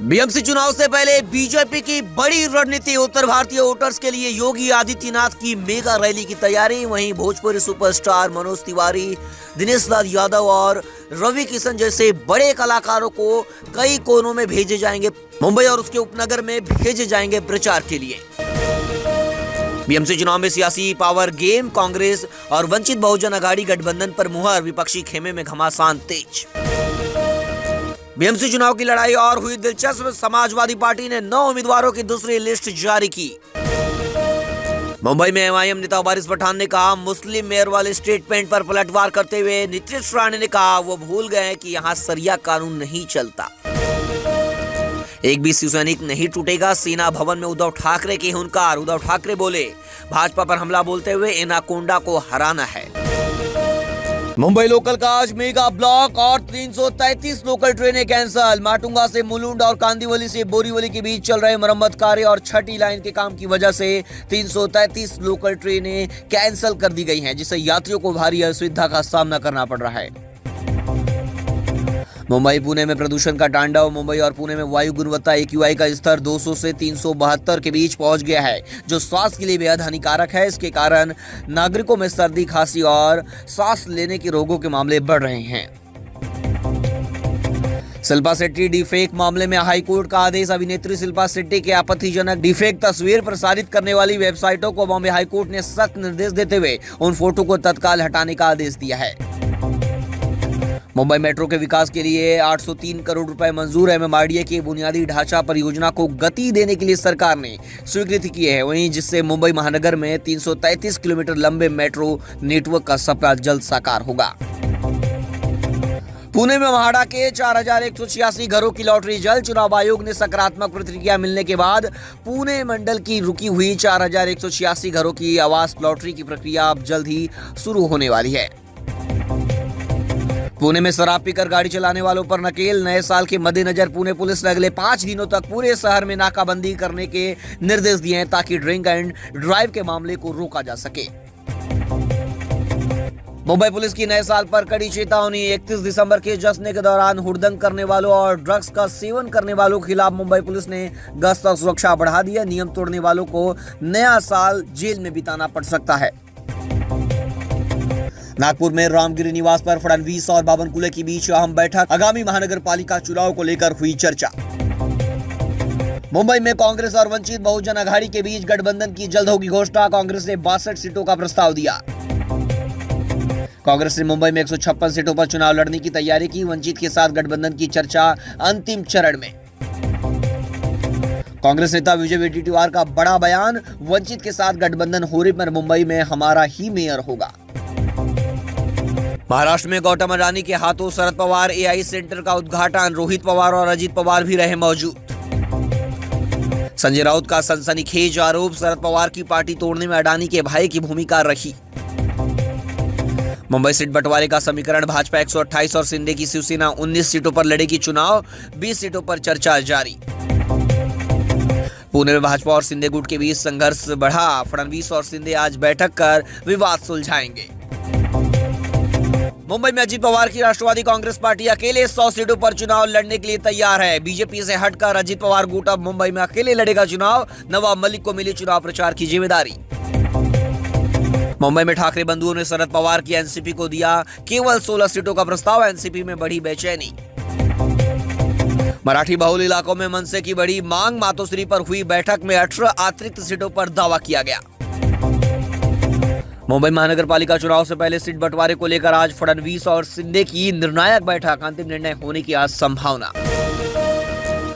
BMC चुनाव से पहले बीजेपी की बड़ी रणनीति। उत्तर भारतीय वोटर्स के लिए योगी आदित्यनाथ की मेगा रैली की तैयारी। वहीं भोजपुरी सुपरस्टार मनोज तिवारी, दिनेश लाल यादव और रवि किशन जैसे बड़े कलाकारों को कई कोनों में भेजे जाएंगे। मुंबई और उसके उपनगर में भेजे जाएंगे प्रचार के लिए। बीएमसी चुनाव में सियासी पावर गेम। कांग्रेस और वंचित बहुजन अघाड़ी गठबंधन पर मुहर। विपक्षी खेमे में घमासान तेज। बीएमसी चुनाव की लड़ाई और हुई दिलचस्प। समाजवादी पार्टी ने 9 उम्मीदवारों की दूसरी लिस्ट जारी की। मुंबई में एमआईएम नेता वारिस पठान ने कहा, मुस्लिम मेयर वाले स्टेटमेंट पर पलटवार करते हुए नीतीश राणे ने कहा वो भूल गए कि यहाँ सरिया कानून नहीं चलता। एक भी शिवसैनिक नहीं टूटेगा। सेना भवन में उद्धव ठाकरे की हुंकार। उद्धव ठाकरे बोले, भाजपा पर हमला बोलते हुए एनाकोंडा को हराना है। मुंबई लोकल का आज मेगा ब्लॉक और 333 लोकल ट्रेनें कैंसल। माटुंगा से मुलुंड और कांदिवली से बोरीवली के बीच चल रहे मरम्मत कार्य और छठी लाइन के काम की वजह से 333 लोकल ट्रेनें कैंसल कर दी गई हैं, जिससे यात्रियों को भारी असुविधा का सामना करना पड़ रहा है। मुंबई पुणे में प्रदूषण का तांडव। मुंबई और पुणे में वायु गुणवत्ता AQI का स्तर 200 से 372 के बीच पहुंच गया है, जो स्वास्थ्य के लिए बेहद हानिकारक है। इसके कारण नागरिकों में सर्दी, खांसी और सांस लेने के रोगों के मामले बढ़ रहे हैं। शिल्पा शेट्टी डिफेक मामले में हाईकोर्ट का आदेश। अभिनेत्री शिल्पा शेट्टी के आपत्तिजनक डिफेक तस्वीर प्रसारित करने वाली वेबसाइटों को बॉम्बे हाईकोर्ट ने सख्त निर्देश देते हुए उन फोटो को तत्काल हटाने का आदेश दिया है। मुंबई मेट्रो के विकास के लिए 803 करोड़ रुपए मंजूर। MMRDA की बुनियादी ढांचा परियोजना को गति देने के लिए सरकार ने स्वीकृति की है, वहीं जिससे मुंबई महानगर में 333 किलोमीटर लंबे मेट्रो नेटवर्क का सपना जल्द साकार होगा। पुणे में महाड़ा के 4186 घरों की लॉटरी जल्द। चुनाव आयोग ने सकारात्मक प्रतिक्रिया मिलने के बाद पुणे मंडल की रुकी हुई 4186 घरों की आवास लॉटरी की प्रक्रिया अब जल्द ही शुरू होने वाली है। पुणे में शराब पीकर गाड़ी चलाने वालों पर नकेल। नए साल के मद्देनजर पुणे पुलिस ने अगले 5 दिनों तक पूरे शहर में नाकाबंदी करने के निर्देश दिए हैं, ताकि ड्रिंक एंड ड्राइव के मामले को रोका जा सके। मुंबई पुलिस की नए साल पर कड़ी चेतावनी। 31 दिसंबर के जश्न के दौरान हुड़दंग करने वालों और ड्रग्स का सेवन करने वालों के खिलाफ मुंबई पुलिस ने गश्त और सुरक्षा बढ़ा दी है। नियम तोड़ने वालों को नया साल जेल में बिताना पड़ सकता है। नागपुर में रामगिरी निवास पर फडणवीस और बावनकुले के बीच अहम बैठक। आगामी महानगर पालिका चुनाव को लेकर हुई चर्चा। मुंबई में कांग्रेस और वंचित बहुजन अघाड़ी के बीच गठबंधन की जल्द होगी घोषणा। कांग्रेस ने 62 सीटों का प्रस्ताव दिया। कांग्रेस ने मुंबई में 156 सीटों पर चुनाव लड़ने की तैयारी की। वंचित के साथ गठबंधन की चर्चा अंतिम चरण में। कांग्रेस नेता विजय वडेट्टीवार का बड़ा बयान। वंचित के साथ गठबंधन होने पर मुंबई में हमारा ही मेयर होगा। महाराष्ट्र में गौतम अडानी के हाथों शरद पवार AI सेंटर का उद्घाटन। रोहित पवार और अजित पवार भी रहे मौजूद। संजय राउत का सनसनीखेज आरोप। शरद पवार की पार्टी तोड़ने में अडानी के भाई की भूमिका रही। मुंबई सीट बंटवारे का समीकरण। भाजपा 128 और शिंदे की शिवसेना 19 सीटों पर लड़ेगी चुनाव। 20 सीटों पर चर्चा जारी। पुणे में भाजपा और शिंदे गुट के बीच संघर्ष बढ़ा। फडणवीस और शिंदे आज बैठक कर विवाद सुलझाएंगे। मुंबई में अजित पवार की राष्ट्रवादी कांग्रेस पार्टी अकेले 100 सीटों पर चुनाव लड़ने के लिए तैयार है। बीजेपी से हटकर अजित पवार गुट अब मुंबई में अकेले लड़ेगा चुनाव। नवाब मलिक को मिली चुनाव प्रचार की जिम्मेदारी। मुंबई में ठाकरे बंधुओं ने शरद पवार की एनसीपी को दिया केवल 16 सीटों का प्रस्ताव। एनसीपी में बढ़ी बेचैनी। मराठी बहुल इलाकों में मनसे की बड़ी मांग। मातोश्री पर हुई बैठक में 18 अतिरिक्त सीटों पर दावा किया गया। मुंबई महानगर पालिका चुनाव से पहले सीट बंटवारे को लेकर आज फडणवीस और शिंदे की निर्णायक बैठक। अंतिम निर्णय होने की आज संभावना।